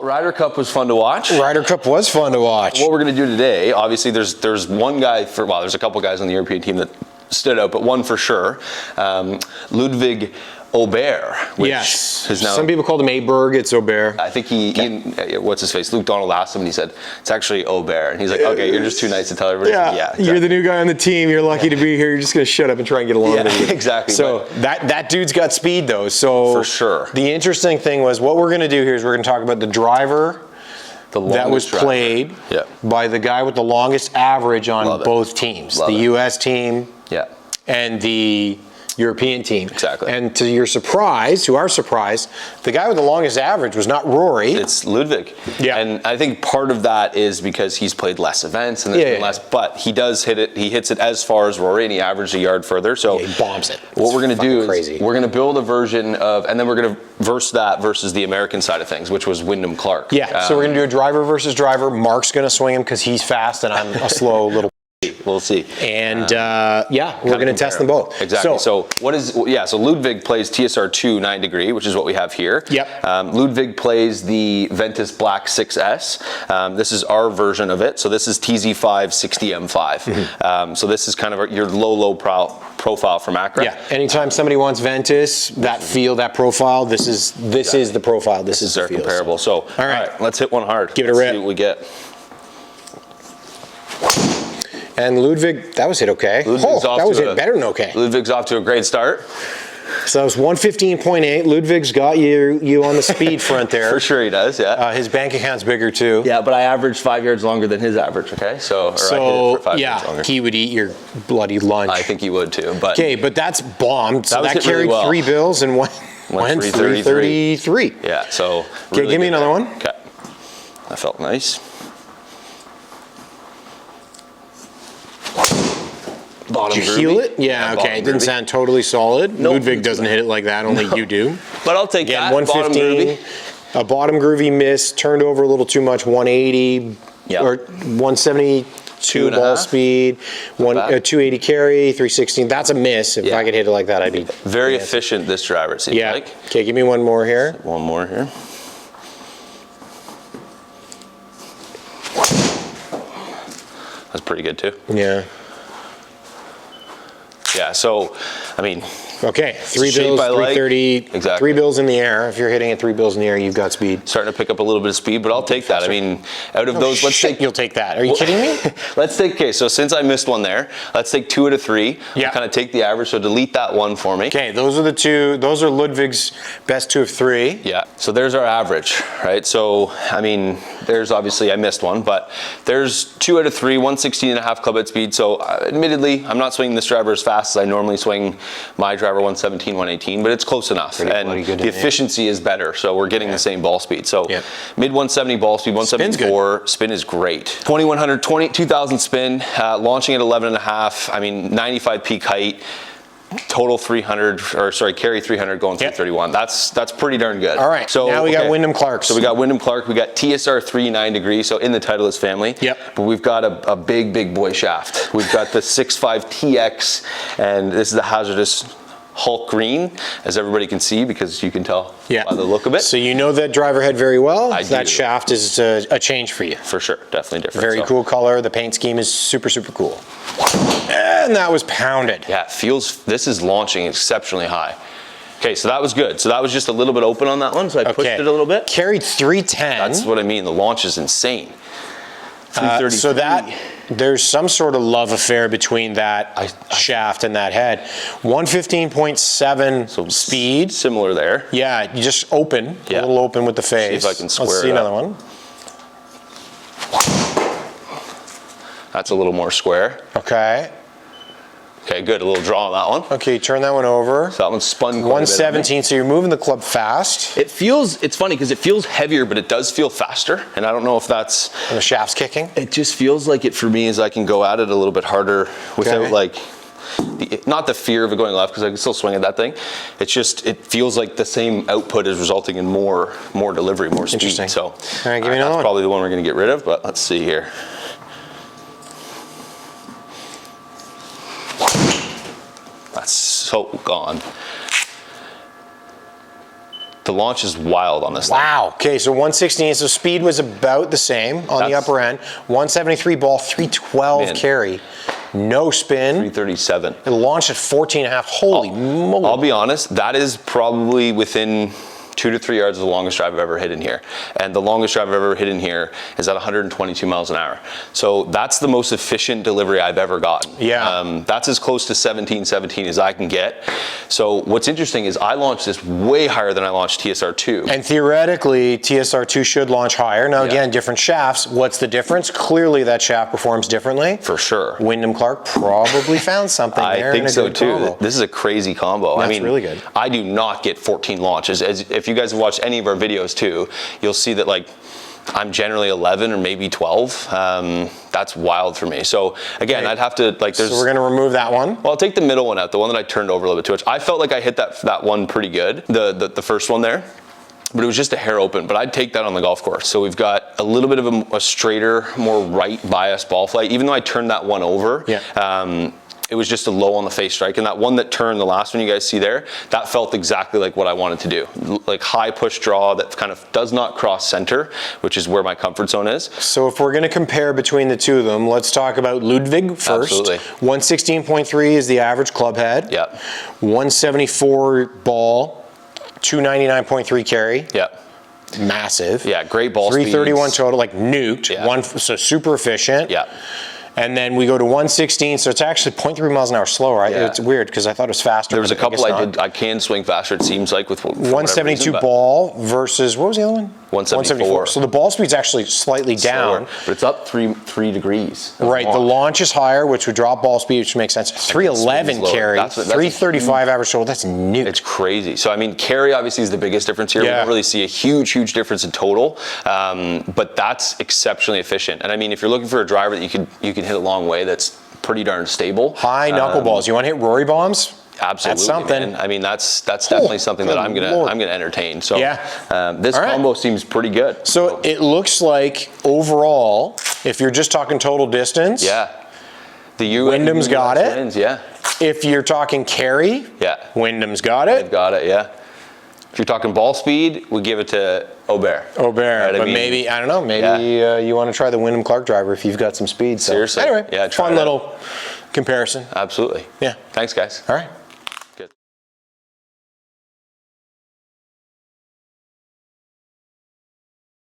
Well, Ryder Cup was fun to watch. Ryder Cup was fun to watch. What we're going to do today, obviously there's one guy, there's a couple guys on the European team that stood out, but one for sure, Ludvig Aberg, which is now, some people called him Aberg, it's Aberg. I think what's his face? Luke Donald asked him and he said, it's actually Aberg. And he's like, okay, you're just too nice to tell everybody. Yeah, exactly. You're the new guy on the team, you're lucky to be here, you're just gonna shut up and try and get along with it. Exactly. So that dude's got speed though, so. For sure. The interesting thing was, what we're gonna do here is we're gonna talk about the driver that was played by the guy with the longest average on both teams. The US team and the European team. Exactly. And to your surprise, to our surprise, the guy with the longest average was not Rory. It's Ludvig. Yeah. And I think part of that is because he's played less events and there's been less, but he does hit it, he hits it as far as Rory and he averaged a yard further. So he bombs it. What we're going to do is we're going to build a version of, and then we're going to verse that versus the American side of things, which was Wyndham Clark. Yeah. So we're going to do a driver versus driver. Mark's going to swing him because he's fast and I'm a slow little. We'll see. And we're going to test them both. Exactly. So what is, so Ludvig plays TSR2 9 degree, which is what we have here. Yep. Ludvig plays the Ventus Black 6S. This is our version of it. So this is TZ5 60M5. So this is kind of your low profile from Acura. Yeah. Anytime somebody wants Ventus, that feel, that profile, this is the profile. This is our comparable. So all right, let's hit one hard. Give it a rip. See what we get. And Ludvig, that was hit okay. That was hit better than okay. Ludvig's off to a great start. So that was 115.8. Ludvig's got you on the speed front there. For sure he does, yeah. His bank account's bigger too. Yeah, but I averaged 5 yards longer than his average, okay? So I hit it for 5 yards longer. He would eat your bloody lunch. I think he would too, but. Okay, but that's bombed. So that carried really 3 bills and went 333. Yeah, so. Okay, give me another one. Okay. That felt nice. Did you heal it? Yeah, okay. It didn't sound totally solid. Nope. Ludvig doesn't hit it like that, only you do. But I'll take that. 115, a bottom groovy miss, turned over a little too much, 180, or 172 ball speed, 280 carry, 316. That's a miss. If I could hit it like that, I'd be very efficient, this driver, it seems like. Okay, give me one more here. One more here. That's pretty good too. Yeah. Yeah, so, I mean. Okay, 3 bills, 330. Exactly. 3 bills in the air. If you're hitting at 3 bills in the air, you've got speed. Starting to pick up a little bit of speed, but I'll take that. I mean, out of those, let's take. You'll take that. Are you kidding me? Let's take, okay, so since I missed one there, let's take 2 out of 3. Yeah. Kind of take the average, so delete that one for me. Okay, those are the 2, those are Ludvig's best 2 of 3. Yeah, so there's our average, right? So, I mean, there's obviously, I missed one, but there's 2 out of 3, 116.5 club head speed. So, admittedly, I'm not swinging this driver as fast as I normally swing my driver, 117, 118, but it's close enough. And the efficiency is better, so we're getting the same ball speed. So, mid 170 ball speed, 174, spin is great. 2100, 2000 spin, launching at 11.5, I mean, 95 peak height. Total 300, or sorry, carry 300 going 331. That's pretty darn good. All right, so now we got Wyndham Clark. So we got Wyndham Clark, we got TSR3 9 degree, so in the Titleist family. Yep. But we've got a big boy shaft. We've got the 6.5 TX, and this is the hazardous Hulk green, as everybody can see, because you can tell by the look of it. So you know that driver head very well. That shaft is a change for you. For sure, definitely different. Very cool color. The paint scheme is super cool. And that was pounded. Yeah, it feels, this is launching exceptionally high. Okay, so that was good. So that was just a little bit open on that one, so I pushed it a little bit. Carried 310. That's what I mean, the launch is insane. So that, there's some sort of love affair between that shaft and that head. 115.7 speed. Similar there. Yeah, you just open, a little open with the face. See if I can square it. Let's see another one. That's a little more square. Okay. Okay, good. A little draw on that one. Okay, turn that one over. So that one's spun quite 117, so you're moving the club fast. It feels, it's funny because it feels heavier, but it does feel faster. And I don't know if that's... And the shaft's kicking? It just feels like it for me is I can go at it a little bit harder without like... not the fear of it going left, because I can still swing at that thing. It's just, it feels like the same output is resulting in more delivery, more speed. Interesting. So all right, give me another one. That's probably the one we're going to get rid of, but let's see here. That's so gone. The launch is wild on this thing. Wow. Okay, so 116, so speed was about the same on the upper end. 173 ball, 312 carry. No spin. 337. It launched at 14.5. Holy moly. I'll be honest, that is probably within 2 to 3 yards of the longest drive I've ever hit in here. And the longest drive I've ever hit in here is at 122 miles an hour. So that's the most efficient delivery I've ever gotten. Yeah. That's as close to 17 as I can get. So what's interesting is I launched this way higher than I launched TSR2. And theoretically, TSR2 should launch higher. Now again, different shafts. What's the difference? Clearly that shaft performs differently. For sure. Wyndham Clark probably found something there. I think so too. Combo. This is a crazy combo. That's really good. I do not get 14 launches. If you guys have watched any of our videos too, you'll see that like I'm generally 11 or maybe 12. That's wild for me. So again, I'd have to like. So we're gonna remove that one. Well, I'll take the middle one out, the one that I turned over a little bit too much. I felt like I hit that one pretty good, the first one there. But it was just a hair open, but I'd take that on the golf course. So we've got a little bit of a straighter, more right bias ball flight. Even though I turned that one over, it was just a low on the face strike. And that one that turned, the last one you guys see there, that felt exactly like what I wanted to do. Like high push draw that kind of does not cross center, which is where my comfort zone is. So if we're gonna compare between the two of them, let's talk about Ludvig first. Absolutely. 116.3 is the average club head. Yeah. 174 ball, 299.3 carry. Yeah. Massive. Yeah, great ball 331 speeds. total, like nuked. Yeah. So super efficient. Yeah. And then we go to 116, so it's actually 0.3 miles an hour slower. Yeah. It's weird because I thought it was faster. There was a couple I can swing faster, it seems like, with 172 ball versus, what was the other one? 174. So the ball speed's actually slightly down. But it's up 3 degrees. Right, the launch is higher, which would drop ball speed, which makes sense. 311 carry, 335 average total, that's new. It's crazy. So I mean, carry obviously is the biggest difference here. We don't really see a huge difference in total, but that's exceptionally efficient. And I mean, if you're looking for a driver that you can hit a long way, that's pretty darn stable. High knuckleballs. You want to hit Rory bombs? Absolutely, that's something. Man. I mean, that's definitely something that I'm gonna entertain. So this combo seems pretty good. So it looks like overall, if you're just talking total distance, the Wyndham's got it. Wins, If you're talking carry, Wyndham's got it. They've got it, If you're talking ball speed, we give it to Aberg. Right, but maybe, I don't know, maybe you want to try the Wyndham Clark driver if you've got some speed. So. Seriously. Anyway, fun little comparison. Absolutely. Yeah. Thanks, guys. All right.